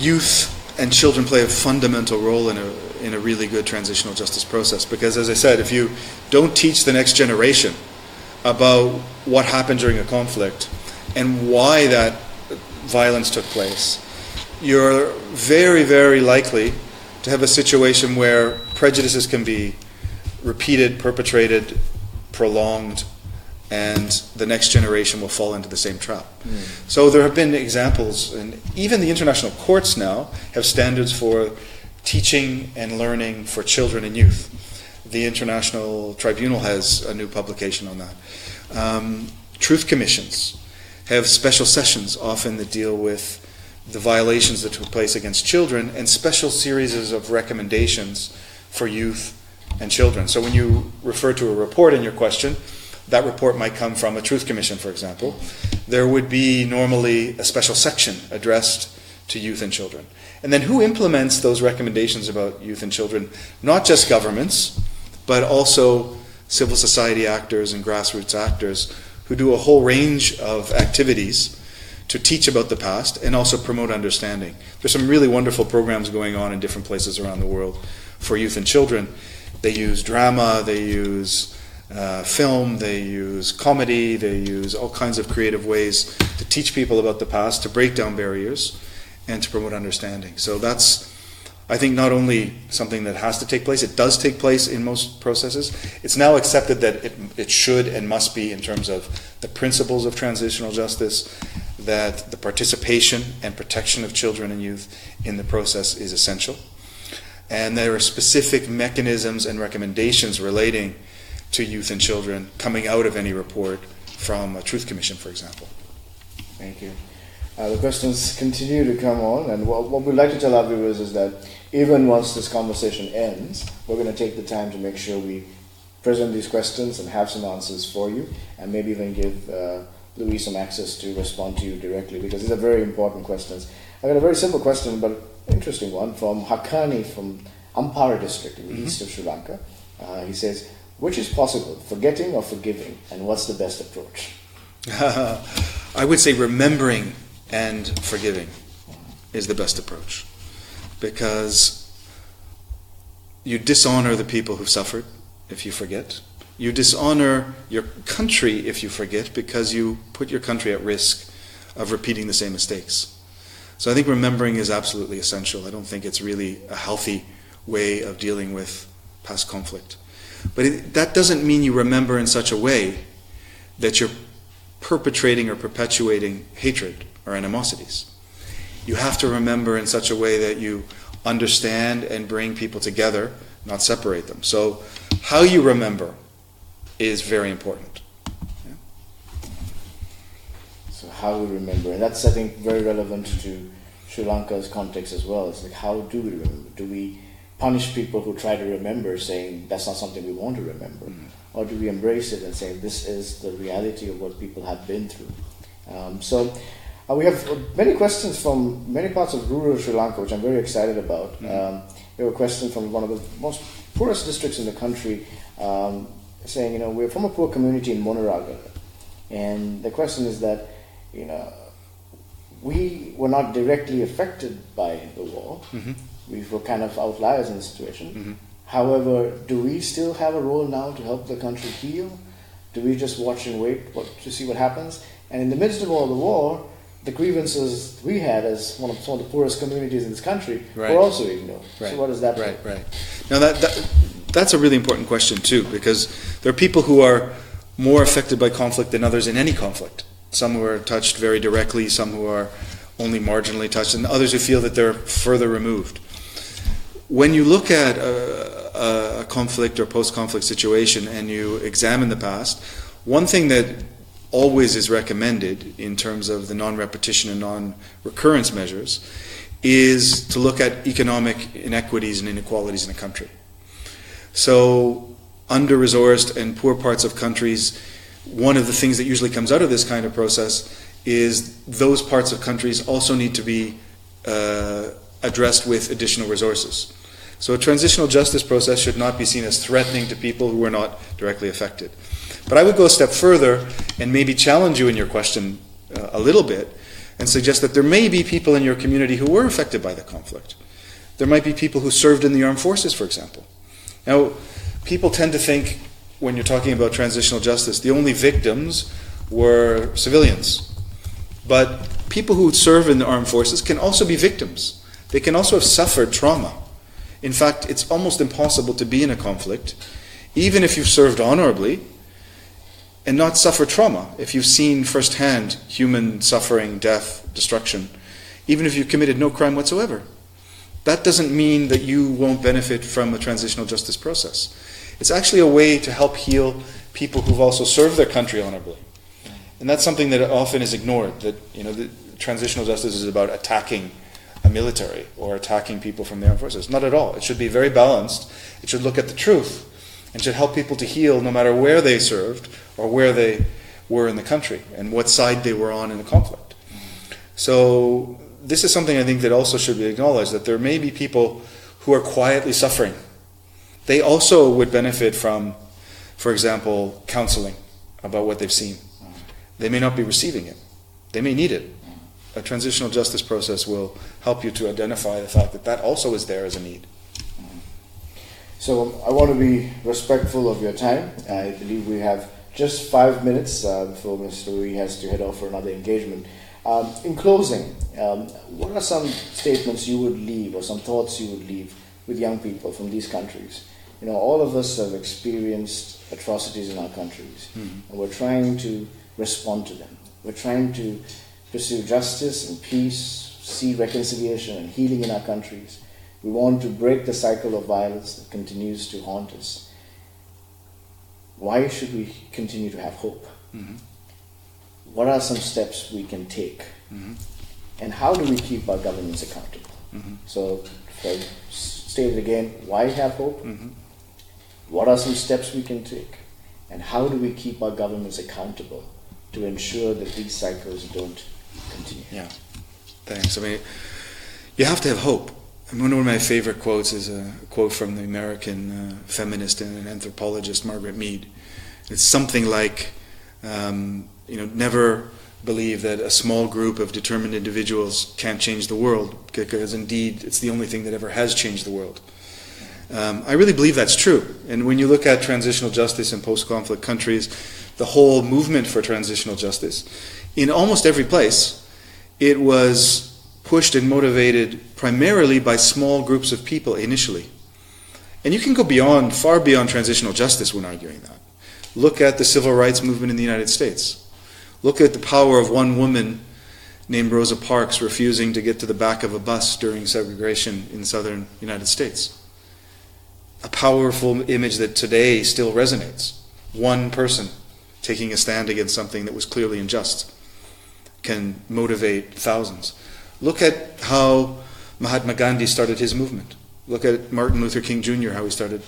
Youth and children play a fundamental role in a really good transitional justice process, because, as I said, if you don't teach the next generation about what happened during a conflict and why that violence took place, you're very, very likely to have a situation where prejudices can be repeated, perpetrated, prolonged, and the next generation will fall into the same trap. So there have been examples, and even the international courts now have standards for teaching and learning for children and youth. The International Tribunal has a new publication on that. Truth commissions have special sessions often that deal with the violations that took place against children, and special series of recommendations for youth and children. So when you refer to a report in your question, that report might come from a Truth Commission, for example. There would be normally a special section addressed to youth and children. And then who implements those recommendations about youth and children? Not just governments, but also civil society actors and grassroots actors who do a whole range of activities to teach about the past and also promote understanding. There's some really wonderful programs going on in different places around the world for youth and children. They use drama, they use film, they use comedy, they use all kinds of creative ways to teach people about the past, to break down barriers, and to promote understanding. So that's, I think, not only something that has to take place, it does take place in most processes. It's now accepted that it should and must be, in terms of the principles of transitional justice, that the participation and protection of children and youth in the process is essential. And there are specific mechanisms and recommendations relating to youth and children coming out of any report from a Truth Commission, for example. Thank you. The questions continue to come on, and what we'd like to tell our viewers is that even once this conversation ends, we're going to take the time to make sure we present these questions and have some answers for you, and maybe even give Louis some access to respond to you directly, because these are very important questions. I got a very simple question, but interesting one, from Hakani from Ampara district in the east of Sri Lanka. He says, which is possible, forgetting or forgiving, and what's the best approach? I would say remembering and forgiving is the best approach, because you dishonor the people who've suffered if you forget. You dishonor your country if you forget, because you put your country at risk of repeating the same mistakes. So I think remembering is absolutely essential. I don't think it's really a healthy way of dealing with past conflict. But that doesn't mean you remember in such a way that you're perpetrating or perpetuating hatred or animosities. You have to remember in such a way that you understand and bring people together, not separate them. So how you remember is very important. Yeah. So how we remember, and that's, I think, very relevant to Sri Lanka's context as well. It's like, how do we remember? Do we punish people who try to remember, saying that's not something we want to remember? Or do we embrace it and say this is the reality of what people have been through? We have many questions from many parts of rural Sri Lanka, which I'm very excited about. There were questions from one of the most poorest districts in the country, saying, we're from a poor community in Monaraga. And the question is that, we were not directly affected by the war. We were kind of outliers in the situation. However, do we still have a role now to help the country heal? Do we just watch and wait to see what happens? And in the midst of all the war, the grievances we had as some of the poorest communities in this country were also ignored. Right. So what does that mean? Right. Now that's a really important question too, because there are people who are more affected by conflict than others in any conflict. Some who are touched very directly, some who are only marginally touched, and others who feel that they're further removed. When you look at a conflict or post-conflict situation and you examine the past, one thing that always is recommended in terms of the non-repetition and non-recurrence measures is to look at economic inequities and inequalities in a country. So under-resourced and poor parts of countries, one of the things that usually comes out of this kind of process is those parts of countries also need to be addressed with additional resources. So a transitional justice process should not be seen as threatening to people who are not directly affected. But I would go a step further and maybe challenge you in your question a little bit and suggest that there may be people in your community who were affected by the conflict. There might be people who served in the armed forces, for example. Now, people tend to think, when you're talking about transitional justice, the only victims were civilians. But people who serve in the armed forces can also be victims. They can also have suffered trauma. In fact, it's almost impossible to be in a conflict, even if you've served honorably, and not suffer trauma. If you've seen firsthand human suffering, death, destruction, even if you've committed no crime whatsoever. That doesn't mean that you won't benefit from a transitional justice process. It's actually a way to help heal people who've also served their country honorably. And that's something that often is ignored, that transitional justice is about attacking a military or attacking people from the armed forces. Not at all. It should be very balanced. It should look at the truth and should help people to heal no matter where they served or where they were in the country and what side they were on in the conflict. So this is something I think that also should be acknowledged, that there may be people who are quietly suffering. They also would benefit from, for example, counseling about what they've seen. They may not be receiving it. They may need it. A transitional justice process will help you to identify the fact that that also is there as a need. So I want to be respectful of your time. I believe we have just 5 minutes before Mr. Louis has to head off for another engagement. In closing, what are some statements you would leave or some thoughts you would leave with young people from these countries? You know, all of us have experienced atrocities in our countries, and we're trying to respond to them. We're trying to pursue justice and peace, see reconciliation and healing in our countries. We want to break the cycle of violence that continues to haunt us. Why should we continue to have hope? What are some steps we can take? And how do we keep our governments accountable? So, if I state it again, why have hope? What are some steps we can take? And how do we keep our governments accountable to ensure that these cycles don't continue? Yeah, thanks. I mean, you have to have hope. And one of my favorite quotes is a quote from the American feminist and anthropologist Margaret Mead. It's something like, never believe that a small group of determined individuals can't change the world, because indeed it's the only thing that ever has changed the world. I really believe that's true. And when you look at transitional justice in post-conflict countries, the whole movement for transitional justice, in almost every place, it was pushed and motivated primarily by small groups of people initially. And you can go far beyond transitional justice when arguing that. Look at the civil rights movement in the United States. Look at the power of one woman named Rosa Parks refusing to get to the back of a bus during segregation in southern United States. A powerful image that today still resonates. One person taking a stand against something that was clearly unjust can motivate thousands. Look at how Mahatma Gandhi started his movement. Look at Martin Luther King Jr., how he started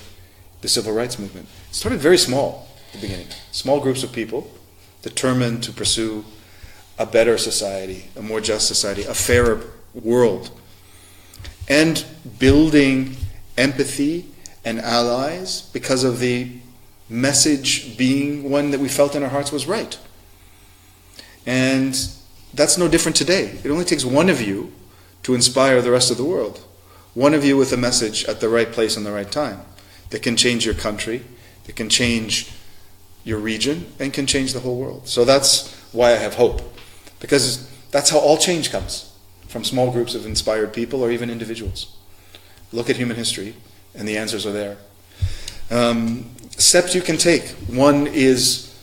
the civil rights movement. It started very small at the beginning. Small groups of people determined to pursue a better society, a more just society, a fairer world. And building empathy and allies because of the message being one that we felt in our hearts was right. And that's no different today. It only takes one of you to inspire the rest of the world. One of you with a message at the right place and the right time that can change your country, that can change your region, and can change the whole world. So that's why I have hope. Because that's how all change comes, from small groups of inspired people or even individuals. Look at human history, and the answers are there. Steps you can take. One is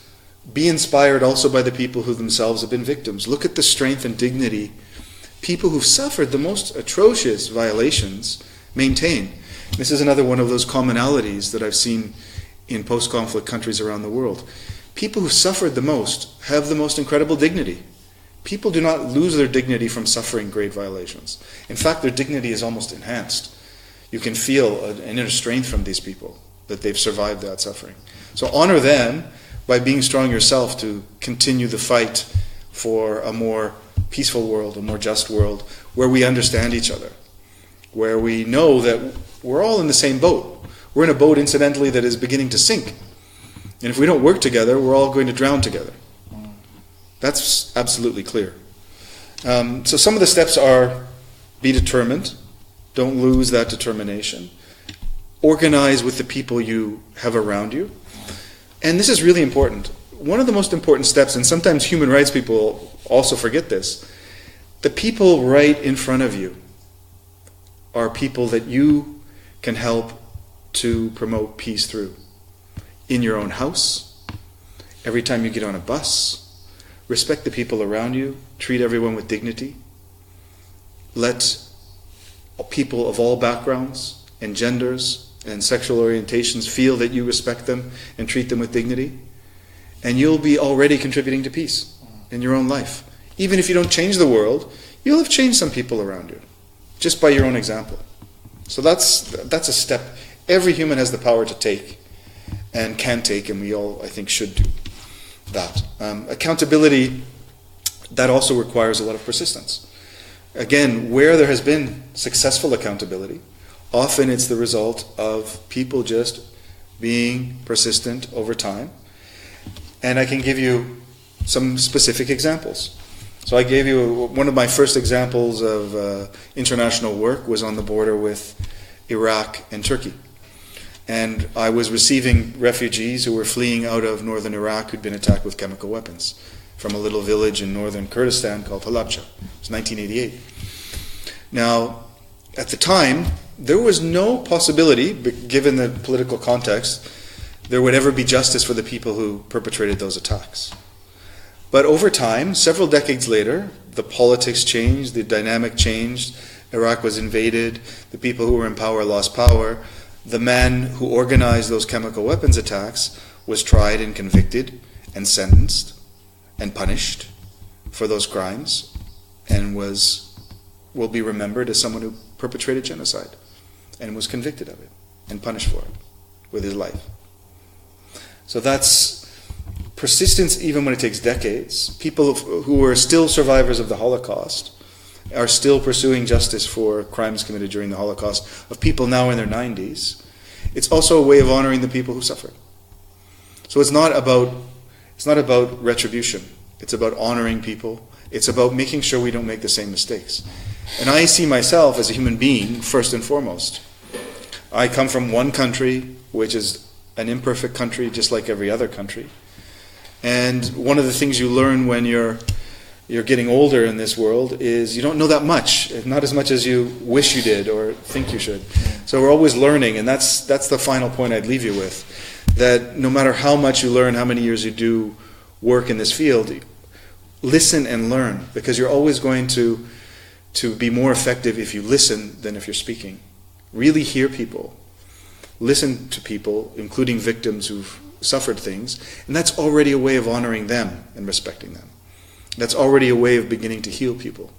be inspired also by the people who themselves have been victims. Look at the strength and dignity people who've suffered the most atrocious violations maintain. This is another one of those commonalities that I've seen in post-conflict countries around the world. People who suffered the most have the most incredible dignity. People do not lose their dignity from suffering great violations. In fact, their dignity is almost enhanced. You can feel an inner strength from these people that they've survived that suffering. So honor them by being strong yourself to continue the fight for a more peaceful world, a more just world, where we understand each other, where we know that we're all in the same boat. We're in a boat, incidentally, that is beginning to sink. And if we don't work together, we're all going to drown together. That's absolutely clear. So some of the steps are: be determined. Don't lose that determination. Organize with the people you have around you. And this is really important. One of the most important steps, and sometimes human rights people also forget this, the people right in front of you are people that you can help to promote peace through. In your own house, every time you get on a bus, respect the people around you, treat everyone with dignity. Let people of all backgrounds and genders and sexual orientations feel that you respect them and treat them with dignity. And you'll be already contributing to peace in your own life. Even if you don't change the world, you'll have changed some people around you, just by your own example. So that's a step every human has the power to take and can take, and we all, I think, should do that. Accountability, that also requires a lot of persistence. Again, where there has been successful accountability, often it's the result of people just being persistent over time. And I can give you some specific examples. So I gave you one of my first examples of international work was on the border with Iraq and Turkey. And I was receiving refugees who were fleeing out of northern Iraq who'd been attacked with chemical weapons from a little village in northern Kurdistan called Halabja. It was 1988. Now, at the time, there was no possibility, given the political context, there would ever be justice for the people who perpetrated those attacks. But over time, several decades later, the politics changed, the dynamic changed, Iraq was invaded, the people who were in power lost power. The man who organized those chemical weapons attacks was tried and convicted and sentenced and punished for those crimes and will be remembered as someone who perpetrated genocide and was convicted of it and punished for it with his life. So that's persistence even when it takes decades. People who are still survivors of the Holocaust are still pursuing justice for crimes committed during the Holocaust of people now in their 90s. It's also a way of honoring the people who suffered. So it's not about retribution. It's about honoring people. It's about making sure we don't make the same mistakes. And I see myself as a human being first and foremost. I come from one country, which is an imperfect country just like every other country. And one of the things you learn when you're getting older in this world is you don't know that much, not as much as you wish you did or think you should. So we're always learning, and that's the final point I'd leave you with, that no matter how much you learn, how many years you do work in this field, listen and learn, because you're always going to be more effective if you listen than if you're speaking. Really hear people. Listen to people, including victims who've suffered things, and that's already a way of honoring them and respecting them. That's already a way of beginning to heal people.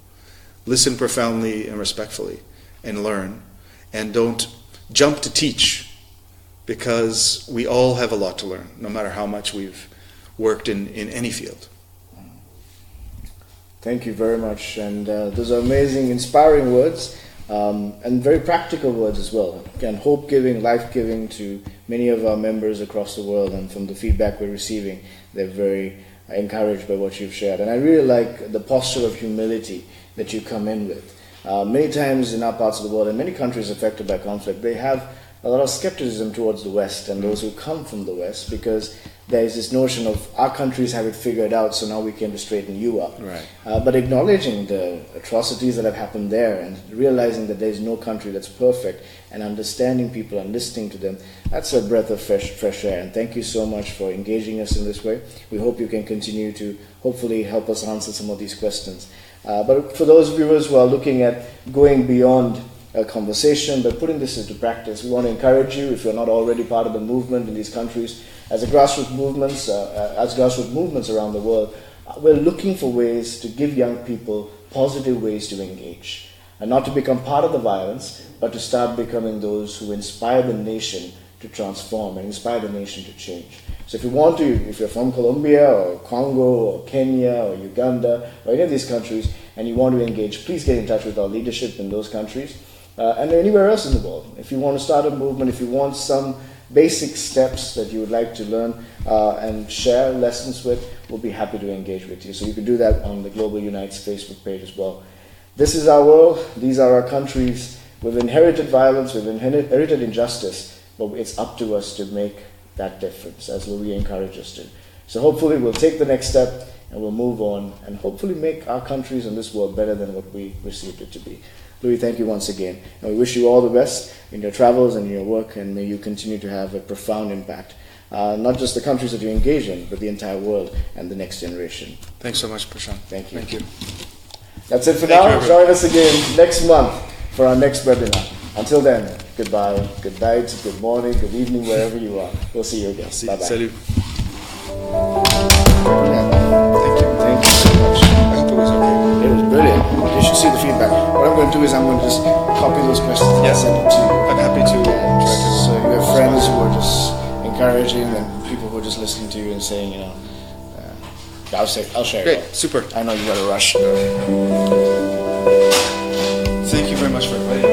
Listen profoundly and respectfully and learn, and don't jump to teach, because we all have a lot to learn, no matter how much we've worked in any field. Thank you very much, and those are amazing, inspiring words, and very practical words as well. Again, hope-giving, life-giving to many of our members across the world, and from the feedback we're receiving, they're very encouraged by what you've shared. And I really like the posture of humility that you come in with. Many times in our parts of the world, and many countries affected by conflict, they have a lot of skepticism towards the West and those who come from the West, because there is this notion of our countries have it figured out, so now we came to straighten you up. Right. But acknowledging the atrocities that have happened there and realizing that there is no country that's perfect, and understanding people and listening to them, that's a breath of fresh air. And thank you so much for engaging us in this way. We hope you can continue to hopefully help us answer some of these questions. But for those viewers who are looking at going beyond a conversation, but putting this into practice, we want to encourage you, if you're not already part of the movement in these countries, as grassroots movements around the world, we're looking for ways to give young people positive ways to engage, and not to become part of the violence, but to start becoming those who inspire the nation to transform and inspire the nation to change. So if you want to, if you're from Colombia or Congo or Kenya or Uganda or any of these countries, and you want to engage, please get in touch with our leadership in those countries. And anywhere else in the world. If you want to start a movement, if you want some basic steps that you would like to learn and share lessons with, we'll be happy to engage with you. So you can do that on the Global Unites Facebook page as well. This is our world. These are our countries. We've inherited violence. We've inherited injustice. But it's up to us to make that difference, as Louis encouraged us to. So hopefully we'll take the next step and we'll move on and hopefully make our countries and this world better than what we received it to be. Louis, thank you once again. And we wish you all the best in your travels and in your work, and may you continue to have a profound impact. Not just the countries that you engage in, but the entire world and the next generation. Thanks so much, Prashant. Thank you. Thank you. That's it for now. Join us again next month for our next webinar. Until then, goodbye, good night, good morning, good evening, wherever you are. We'll see you again. Bye-bye. Salut. Thank you so much. I hope it was feedback. What I'm going to do is I'm going to just copy those questions and send them to you. I'm happy to try to. So you have friends who are just encouraging, and people who are just listening to you and saying, you know, I'll share Great, it. super. I know you got to rush. Thank you very much for inviting me.